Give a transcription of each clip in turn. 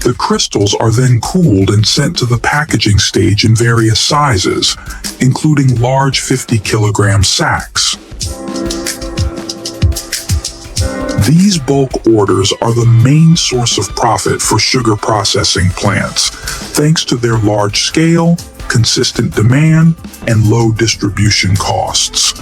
The crystals are then cooled and sent to the packaging stage in various sizes, including large 50-kilogram sacks. These bulk orders are the main source of profit for sugar processing plants, thanks to their large scale, consistent demand, and low distribution costs.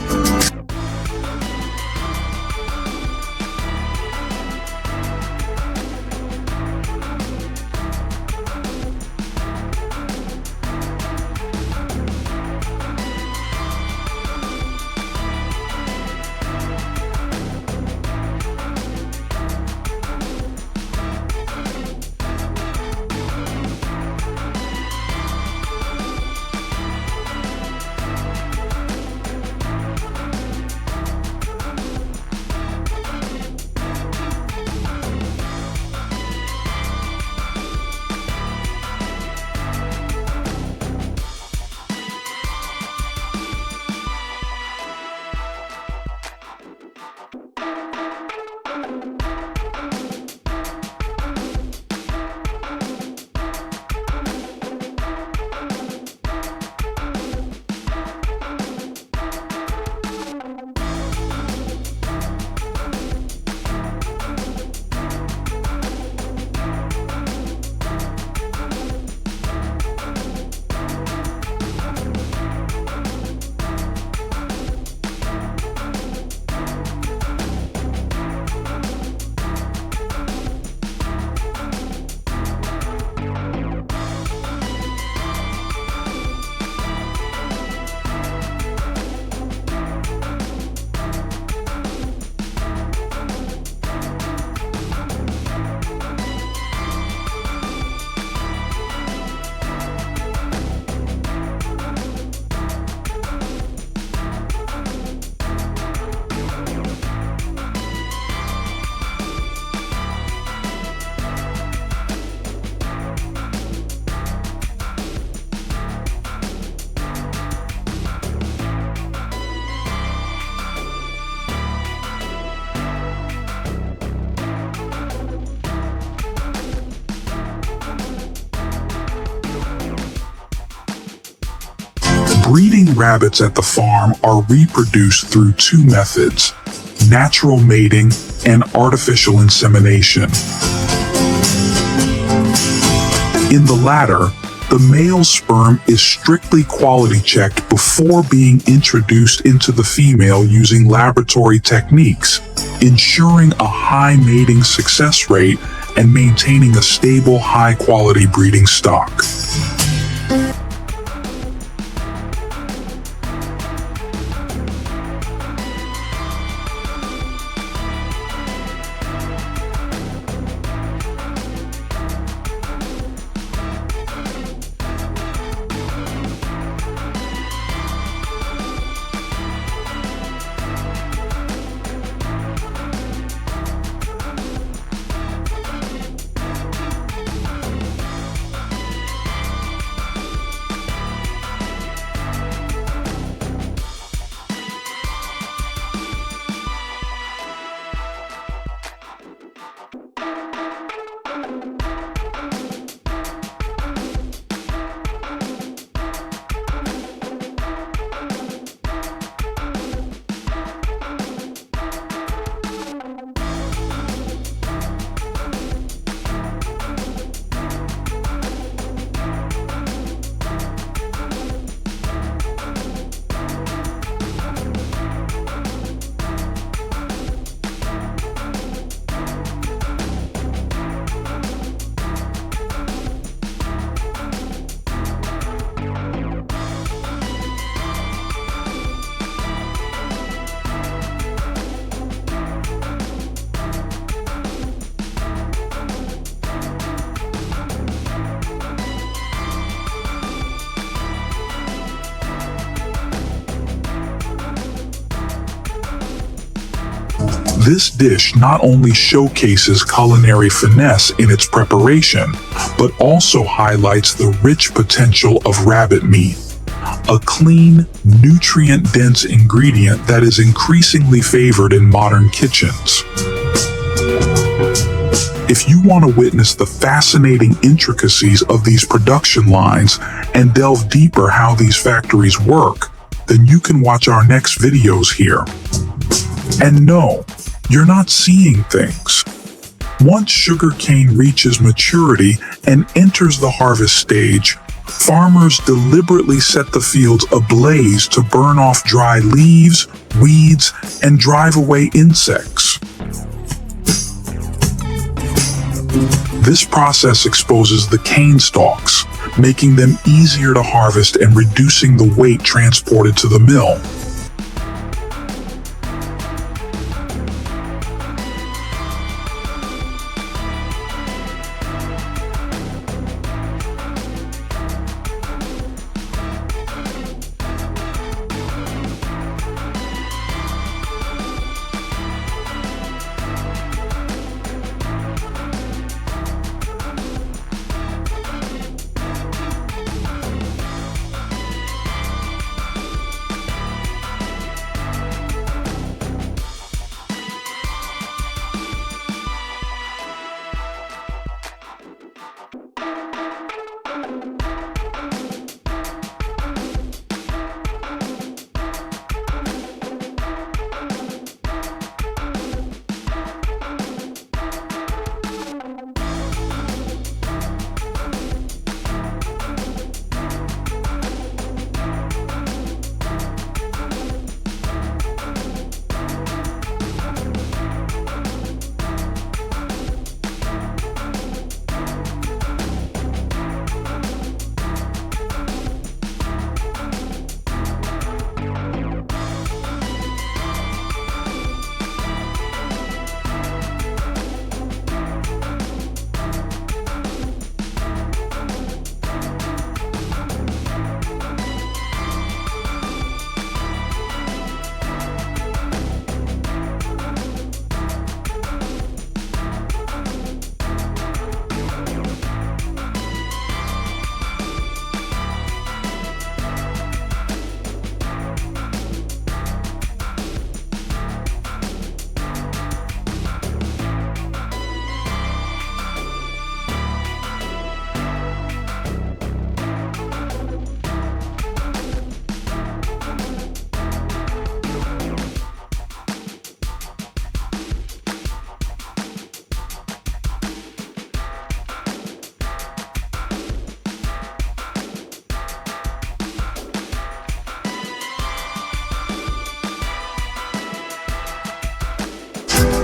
Breeding rabbits at the farm are reproduced through two methods: natural mating and artificial insemination. In the latter, the male sperm is strictly quality checked before being introduced into the female using laboratory techniques, ensuring a high mating success rate and maintaining a stable, high-quality breeding stock. This dish not only showcases culinary finesse in its preparation, but also highlights the rich potential of rabbit meat, a clean, nutrient-dense ingredient that is increasingly favored in modern kitchens. If you want to witness the fascinating intricacies of these production lines and delve deeper how these factories work, then you can watch our next videos here. And no, you're not seeing things. Once sugarcane reaches maturity and enters the harvest stage, farmers deliberately set the fields ablaze to burn off dry leaves, weeds, and drive away insects. This process exposes the cane stalks, making them easier to harvest and reducing the weight transported to the mill.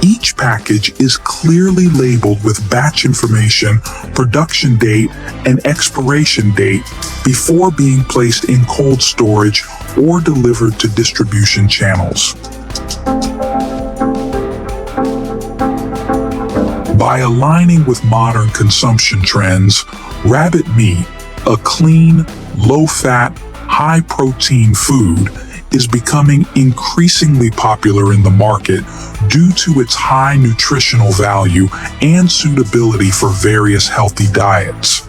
Each package is clearly labeled with batch information, production date, and expiration date before being placed in cold storage or delivered to distribution channels. By aligning with modern consumption trends, rabbit meat, a clean, low-fat, high-protein food, is becoming increasingly popular in the market due to its high nutritional value and suitability for various healthy diets.